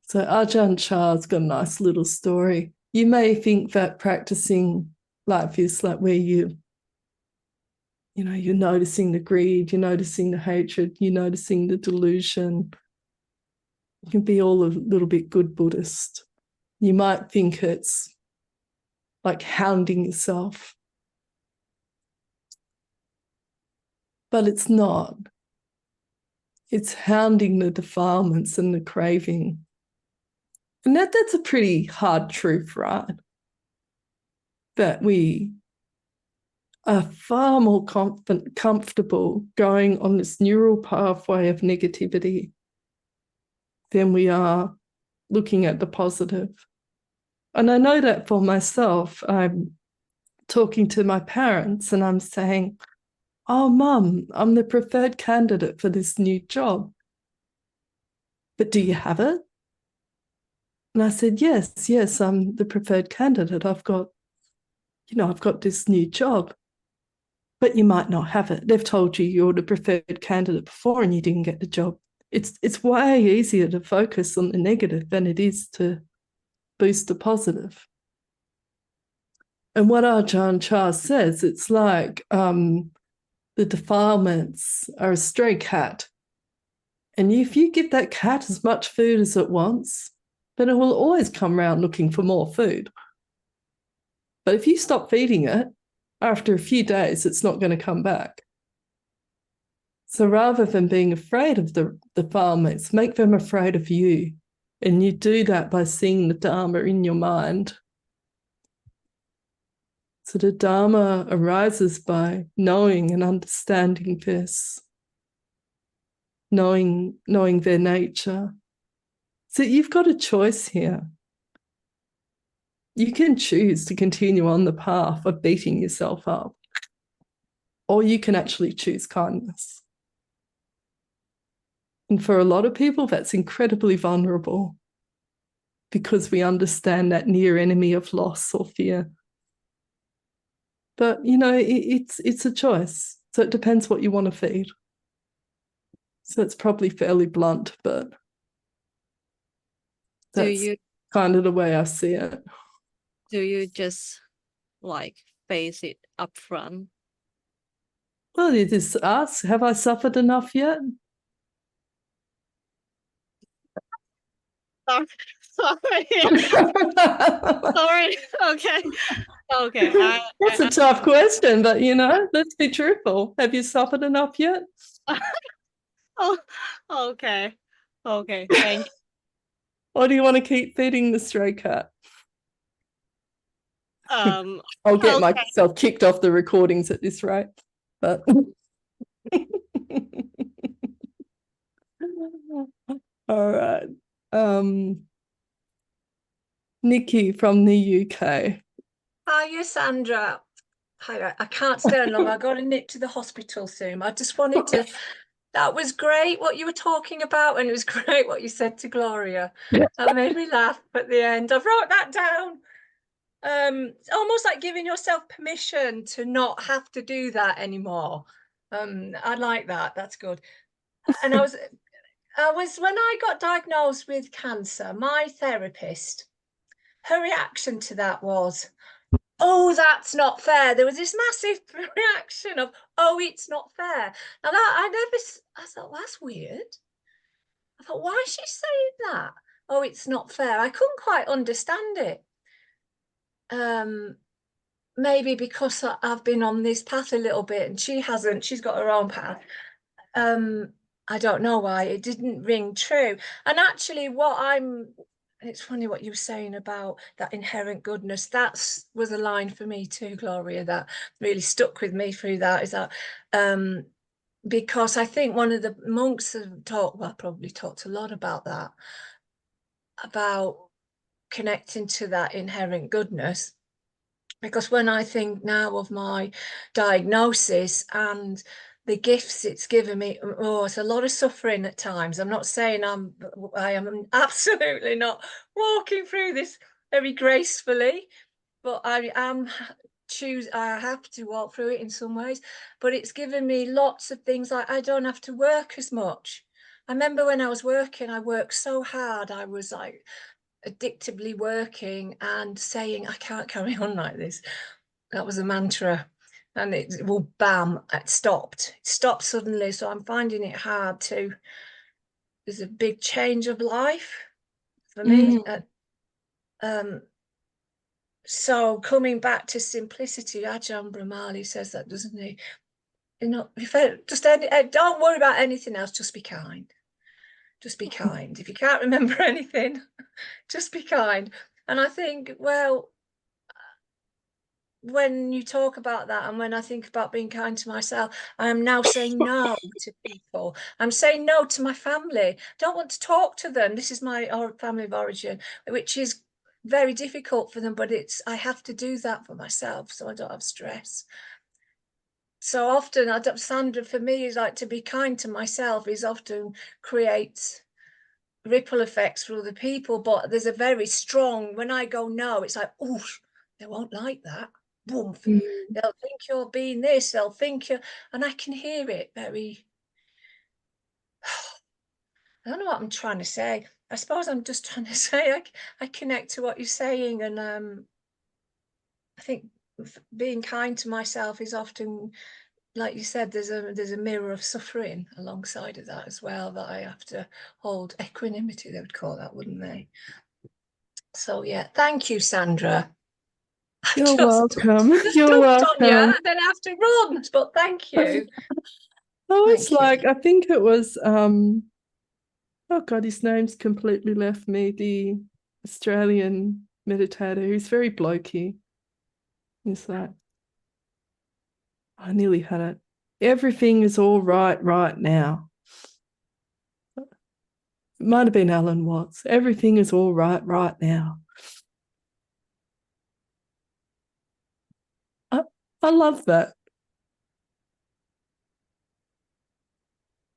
So Ajahn Chah's got a nice little story. You may think that practicing like this, like where you're noticing the greed, you're noticing the hatred, you're noticing the delusion. You can be all a little bit good Buddhist. You might think it's like hounding yourself. But it's not. It's hounding the defilements and the craving. And that's a pretty hard truth, right? That we are far more comfortable going on this neural pathway of negativity than we are looking at the positive. And I know that for myself. I'm talking to my parents and I'm saying, oh, Mum, I'm the preferred candidate for this new job. But do you have it? And I said, yes, I'm the preferred candidate. I've got this new job. But you might not have it. They've told you you're the preferred candidate before and you didn't get the job. It's way easier to focus on the negative than it is to boost the positive. And what Ajahn Chah says, it's like the defilements are a stray cat. And if you give that cat as much food as it wants, then it will always come around looking for more food. But if you stop feeding it, after a few days, it's not going to come back. So rather than being afraid of the defilements, make them afraid of you. And you do that by seeing the Dharma in your mind. So the Dharma arises by knowing and understanding this, knowing their nature. So you've got a choice here. You can choose to continue on the path of beating yourself up, or you can actually choose kindness. And for a lot of people, that's incredibly vulnerable because we understand that near enemy of loss or fear. But, it's a choice. So it depends what you want to feed. So it's probably fairly blunt, but that's kind of the way I see it. Do you just face it up front. Well, you just ask, have I suffered enough yet? Sorry. Sorry. Okay. Okay. That's a tough question, but let's be truthful. Have you suffered enough yet? Oh, okay. Okay. Thank you. Or do you want to keep feeding the stray cat? I'll get myself kicked off the recordings at this rate. But all right. Nikki from the UK. Hiya, Sandra. Hi, I can't stay on long. I got to nip to the hospital soon. I just wanted to. That was great what you were talking about, and it was great what you said to Gloria. That made me laugh at the end. I've wrote that down. It's almost like giving yourself permission to not have to do that anymore. I like that. That's good. And I was when I got diagnosed with cancer, my therapist, her reaction to that was, oh, that's not fair. There was this massive reaction of, oh, it's not fair. Now that I thought, well, that's weird. I thought, why is she saying that? Oh, it's not fair. I couldn't quite understand it. Maybe because I've been on this path a little bit and she hasn't. She's got her own path. I don't know why it didn't ring true. And actually it's funny what you were saying about that inherent goodness. That was a line for me too, Gloria, that really stuck with me through that, is that because I think one of the monks have probably talked a lot about that, about connecting to that inherent goodness. Because when I think now of my diagnosis and the gifts it's given me, it's a lot of suffering at times. I'm not saying I am absolutely not walking through this very gracefully, but I have to walk through it in some ways. But it's given me lots of things, like I don't have to work as much. I remember when I was working, I worked so hard. I was like addictively working and saying, I can't carry on like this. That was a mantra. And bam, it stopped suddenly. So I'm finding it hard there's a big change of life for me. So coming back to simplicity, Ajahn Brahmali says that, doesn't he? Don't worry about anything else, just be kind. Just be kind. If you can't remember anything, just be kind. And I think, well, when you talk about that, and when I think about being kind to myself, I am now saying no to people. I'm saying no to my family. I don't want to talk to them. This is my family of origin, which is very difficult for them, but I have to do that for myself so I don't have stress. So often, Sandra, for me, is like to be kind to myself is often creates ripple effects for other people. But there's a very strong, when I go no, it's like, oh, they won't like that. Boom. They'll think you're being this, they'll think you're, and I can hear it very, I don't know what I'm trying to say. I suppose I'm just trying to say I connect to what you're saying, and I think being kind to myself is often, like you said, there's a mirror of suffering alongside of that as well, that I have to hold equanimity, they would call that, wouldn't they? So yeah, thank you, Sandra. You're welcome. You're welcome. And then I have to run, but thank you. I think it was oh God, his name's completely left me, the Australian meditator who's very blokey. He's like, I nearly had it. Everything is all right now. It might have been Alan Watts. Everything is all right now. I love that.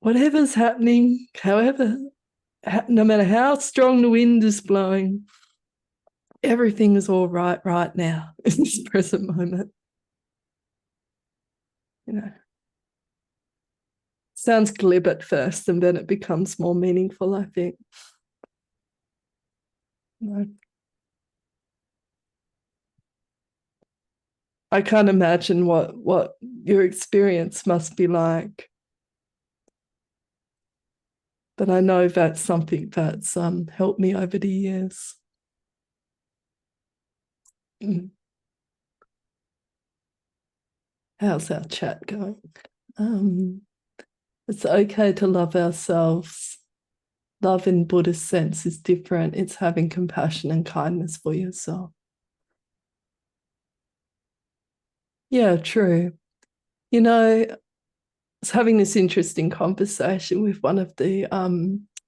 Whatever's happening, no matter how strong the wind is blowing, everything is all right now in this present moment. Sounds glib at first, and then it becomes more meaningful, I think. I can't imagine what your experience must be like. But I know that's something that's helped me over the years. How's our chat going? It's okay to love ourselves. Love in Buddhist sense is different. It's having compassion and kindness for yourself. Yeah, true. You know, I was having this interesting conversation with one of the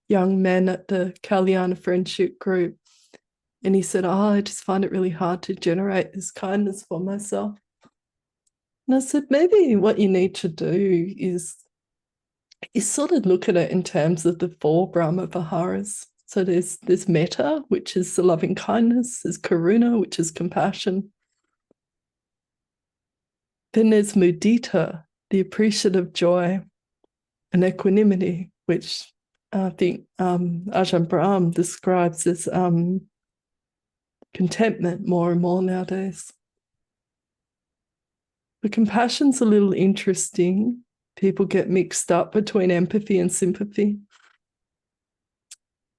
young men at the Kalyana Friendship Group. And he said, I just find it really hard to generate this kindness for myself. And I said, maybe what you need to do is sort of look at it in terms of the four Brahma Viharas. So there's metta, which is the loving kindness. There's karuna, which is compassion. Then there's mudita, the appreciative joy, and equanimity, which I think Ajahn Brahm describes as contentment more and more nowadays. The compassion's a little interesting. People get mixed up between empathy and sympathy.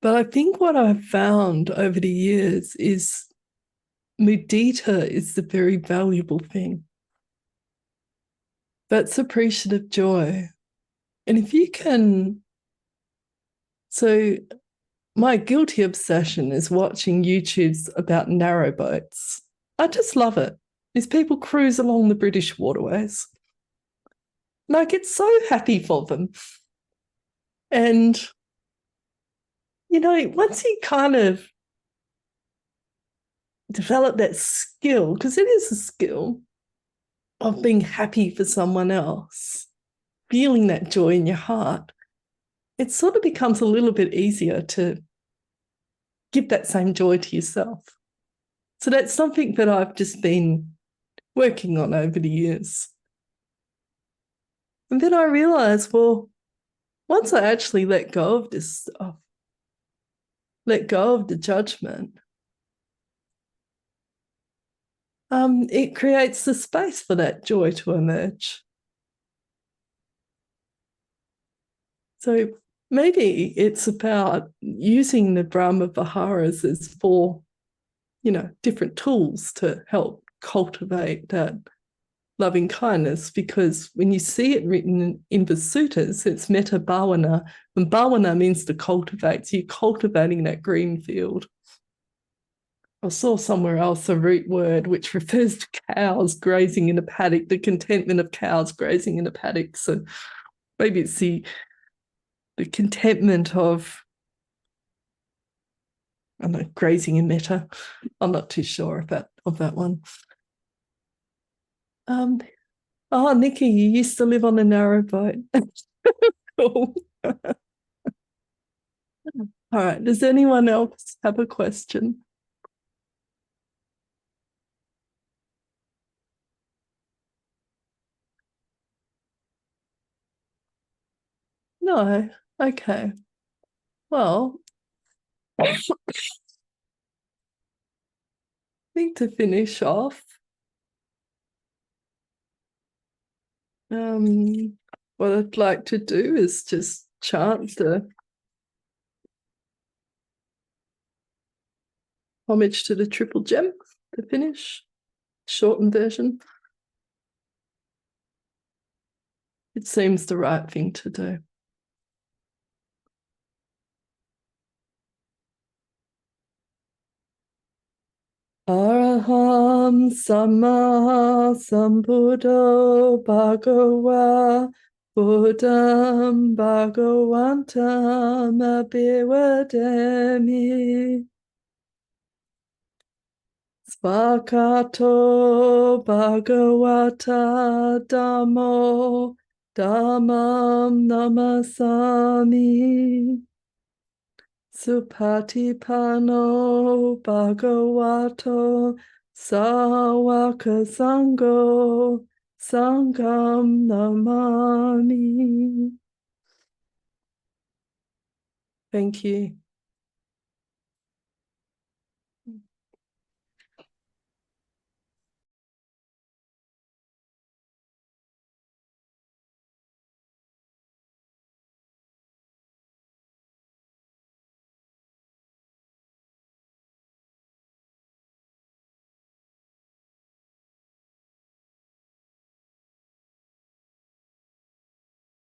But I think what I've found over the years is mudita is the very valuable thing. That's appreciative joy. And if you can, so my guilty obsession is watching YouTubes about narrowboats. I just love it. These people cruise along the British waterways. And I get so happy for them. And, you know, once you kind of develop that skill, because it is a skill of being happy for someone else, feeling that joy in your heart, it sort of becomes a little bit easier to give that same joy to yourself. So that's something that I've just been working on over the years. And then I realized, well, once I actually let go of this stuff, let go of the judgment, it creates the space for that joy to emerge. So maybe it's about using the Brahma Viharas as four, different tools to help cultivate that loving kindness, because when you see it written in the suttas, it's metta bhavana, and bhavana means to cultivate. So you're cultivating that green field. I saw somewhere else a root word which refers to cows grazing in a paddock, the contentment of cows grazing in a paddock. So maybe it's the contentment of, I don't know, grazing in metta. I'm not too sure of that one. Oh, Nikki, you used to live on a narrowboat. Cool. All right. Does anyone else have a question? No. Okay. Well, I think to finish off, what I'd like to do is just chant the homage to the triple gem to finish, shortened version. It seems the right thing to do. Araham Samma Sambuddho Bhagava Buddham Bhagavantam Abhivademi Svakato Bhagavata Dhammo Dhammam Namasami Supatipano Bhagavato Sawaka Sangho Sangam Namami. Thank you.